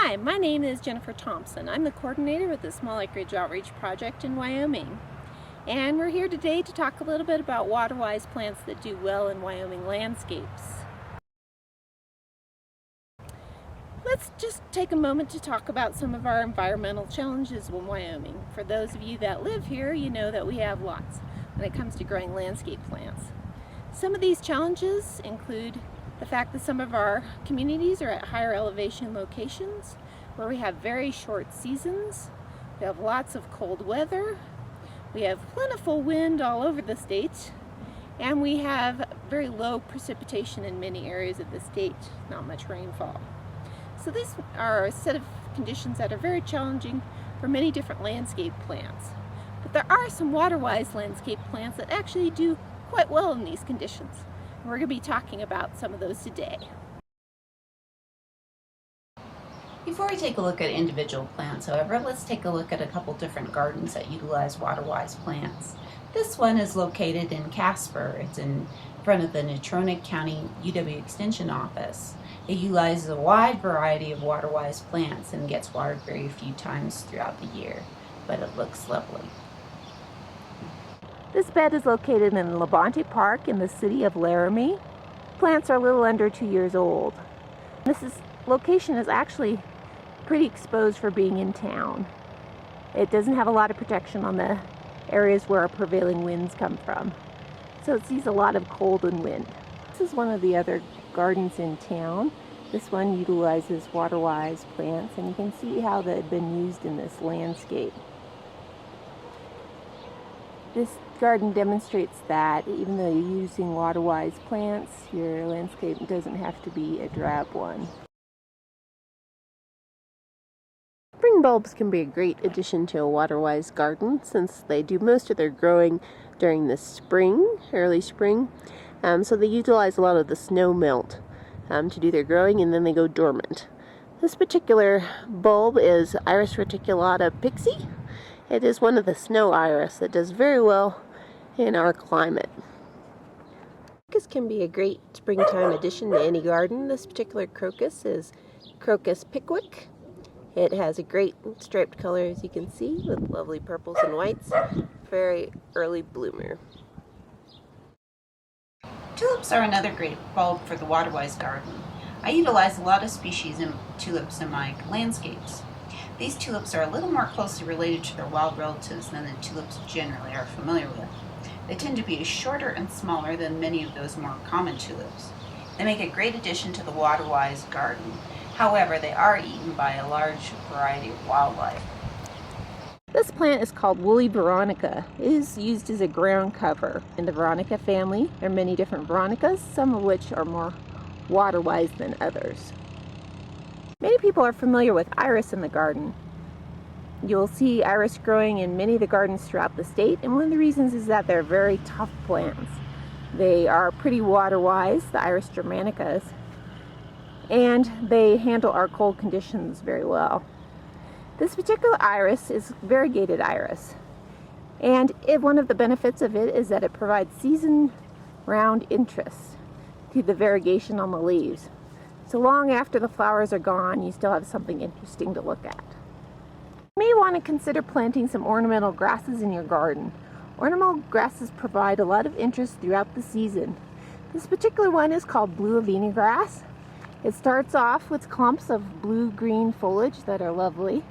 Hi, my name is Jennifer Thompson. I'm the coordinator with the Small Acreage Outreach Project in Wyoming. And we're here today to talk a little bit about water-wise plants that do well in Wyoming landscapes. Let's just take a moment to talk about some of our environmental challenges in Wyoming. For those of you that live here, you know that we have lots when it comes to growing landscape plants. Some of these challenges include the fact that some of our communities are at higher elevation locations where we have very short seasons, we have lots of cold weather, we have plentiful wind all over the state, and we have very low precipitation in many areas of the state, not much rainfall. So these are a set of conditions that are very challenging for many different landscape plants. But there are some water-wise landscape plants that actually do quite well in these conditions. We're going to be talking about some of those today. Before we take a look at individual plants, however, let's take a look at a couple different gardens that utilize water-wise plants. This one is located in Casper. It's in front of the Natrona County UW Extension Office. It utilizes a wide variety of water-wise plants and gets watered very few times throughout the year, but it looks lovely. This bed is located in Labonte Park in the city of Laramie. Plants are a little under 2 years old. Location is actually pretty exposed for being in town. It doesn't have a lot of protection on the areas where our prevailing winds come from. So it sees a lot of cold and wind. This is one of the other gardens in town. This one utilizes water-wise plants, and you can see how they've been used in this landscape. This garden demonstrates that even though you're using water-wise plants, your landscape doesn't have to be a drab one. Spring bulbs can be a great addition to a water-wise garden since they do most of their growing during the spring, early spring. So they utilize a lot of the snow melt to do their growing, and then they go dormant. This particular bulb is Iris reticulata pixie. It is one of the snow iris that does very well in our climate. Crocus can be a great springtime addition to any garden. This particular crocus is Crocus pickwick. It has a great striped color, as you can see, with lovely purples and whites. Very early bloomer. Tulips are another great bulb for the water-wise garden. I utilize a lot of species of tulips in my landscapes. These tulips are a little more closely related to their wild relatives than the tulips generally are familiar with. They tend to be shorter and smaller than many of those more common tulips. They make a great addition to the water-wise garden. However, they are eaten by a large variety of wildlife. This plant is called woolly veronica. It is used as a ground cover. In the veronica family, there are many different veronicas, some of which are more water-wise than others. Many people are familiar with iris in the garden. You'll see iris growing in many of the gardens throughout the state, and one of the reasons is that they're very tough plants. They are pretty water-wise, the iris germanicas, and they handle our cold conditions very well. This particular iris is variegated iris, and one of the benefits of it is that it provides season-round interest through the variegation on the leaves. So long after the flowers are gone, you still have something interesting to look at. You may want to consider planting some ornamental grasses in your garden. Ornamental grasses provide a lot of interest throughout the season. This particular one is called blue avena grass. It starts off with clumps of blue-green foliage that are lovely.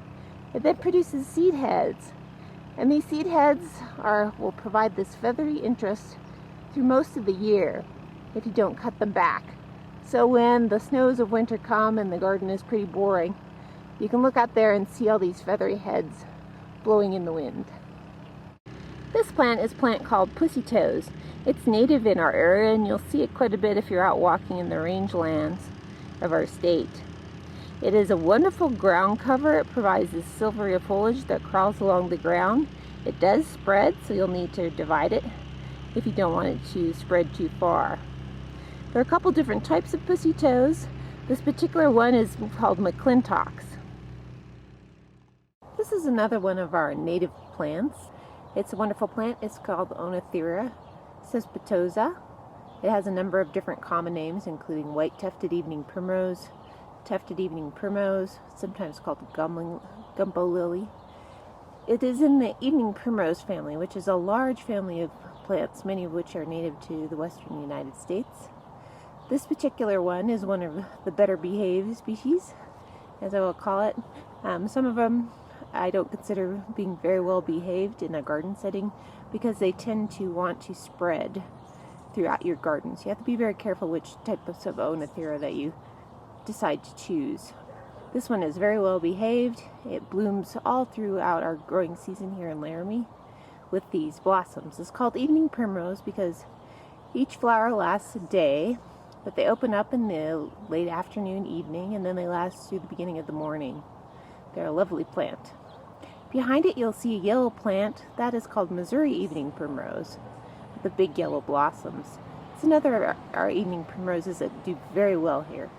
It then produces seed heads, and these seed heads will provide this feathery interest through most of the year if you don't cut them back. So when the snows of winter come and the garden is pretty boring, you can look out there and see all these feathery heads blowing in the wind. This plant is a plant called pussytoes. It's native in our area, and you'll see it quite a bit if you're out walking in the rangelands of our state. It is a wonderful ground cover. It provides this silvery foliage that crawls along the ground. It does spread, so you'll need to divide it if you don't want it to spread too far. There are a couple different types of pussytoes. This particular one is called McClintock's. This is another one of our native plants. It's a wonderful plant. It's called Oenothera cespitosa. It has a number of different common names, including white tufted evening primrose, tufted evening primrose, sometimes called gumbo lily. It is in the evening primrose family, which is a large family of plants, many of which are native to the western United States. This particular one is one of the better behaved species, as I will call it. Some of them I don't consider being very well behaved in a garden setting because they tend to want to spread throughout your garden. So you have to be very careful which type of Oenothera that you decide to choose. This one is very well behaved. It blooms all throughout our growing season here in Laramie with these blossoms. It's called evening primrose because each flower lasts a day, but they open up in the late afternoon, evening, and then they last through the beginning of the morning. They're a lovely plant. Behind it you'll see a yellow plant. That is called Missouri evening primrose with the big yellow blossoms. It's another of our evening primroses that do very well here.